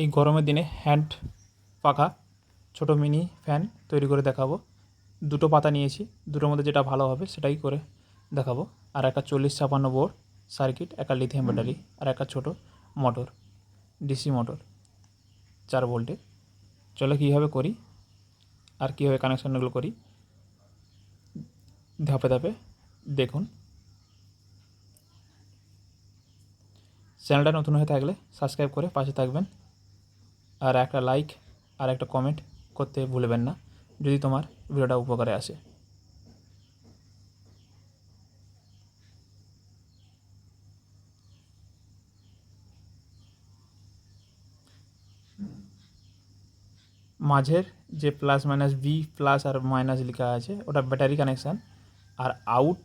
এই গরমের দিনে হ্যান্ড পাখা ছোটো মিনি ফ্যান তৈরি করে দেখাবো। দুটো পাতা নিয়েছি, দুটোর মধ্যে যেটা ভালো হবে সেটাই করে দেখাবো। আর একটা 4056 বোর্ড সার্কিট, একটা লিথিয়াম ব্যাটারি, আর একটা ছোটো মোটর, ডিসি মোটর 4 ভোল্টের। চলো কীভাবে করি আর কীভাবে কানেকশানগুলো করি ধাপে ধাপে দেখুন। চ্যানেলটা নতুন হয়ে থাকলে সাবস্ক্রাইব করে পাশে থাকবেন, আর একটা লাইক আর একটা কমেন্ট করতে ভুলবেন না যদি তোমার ভিডিওটা উপকারে আসে। মাঝের যে প্লাস মাইনাস ভি প্লাস আর মাইনাস লেখা আছে ওটা ব্যাটারি কানেকশান, আর আউট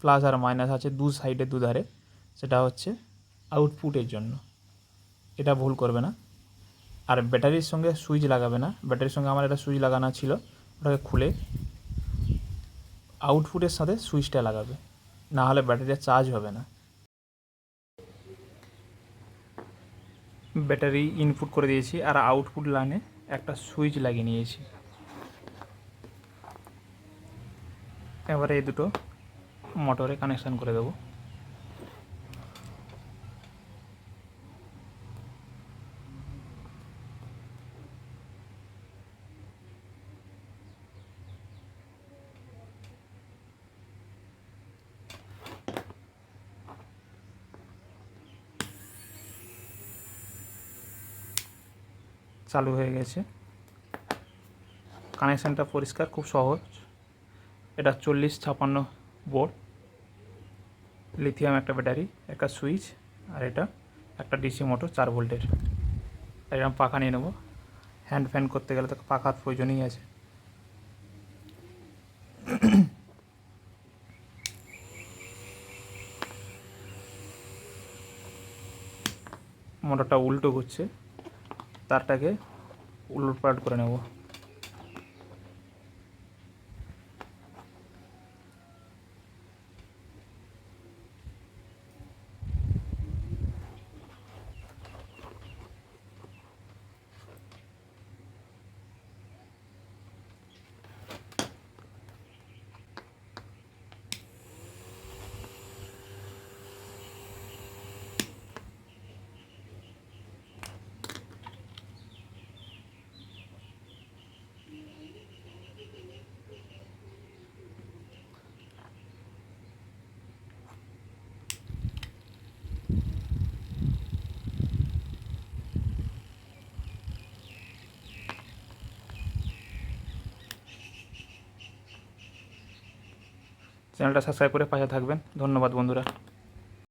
প্লাস আর মাইনাস আছে দু সাইডে দুধারে, সেটা হচ্ছে আউটপুটের জন্য। এটা ভুল করবে না। আর ব্যাটারির সঙ্গে সুইচ লাগাবে না, ব্যাটারির সঙ্গে আমার একটা সুইচ লাগানো ছিল, ওটাকে খুলে আউটপুটের সাথে সুইচটা লাগাবে, না হলে ব্যাটারিটা চার্জ হবে না। ব্যাটারি ইনপুট করে দিয়েছি আর আউটপুট লাইনে একটা সুইচ লাগিয়ে নিয়েছি। এবারে এই দুটো মোটরে কানেকশান করে দেবো। চালু হয়ে গেছে, কানেকশানটা পরিষ্কার, খুব সহজ। এটা 4056 বোর্ড, লিথিয়াম একটা ব্যাটারি, একটা সুইচ, আর এটা একটা ডিসি মোটর 4 ভোল্টের। এরকম পাখা নিয়ে নেবো। হ্যান্ড ফ্যান করতে গেলে তো পাখার প্রয়োজনই আছে। মোটরটা উল্টো ঘুরছে, তারটাকে উলটপালট করে নেব। চ্যানেলটা সাবস্ক্রাইব করে পাশে থাকবেন। ধন্যবাদ বন্ধুরা।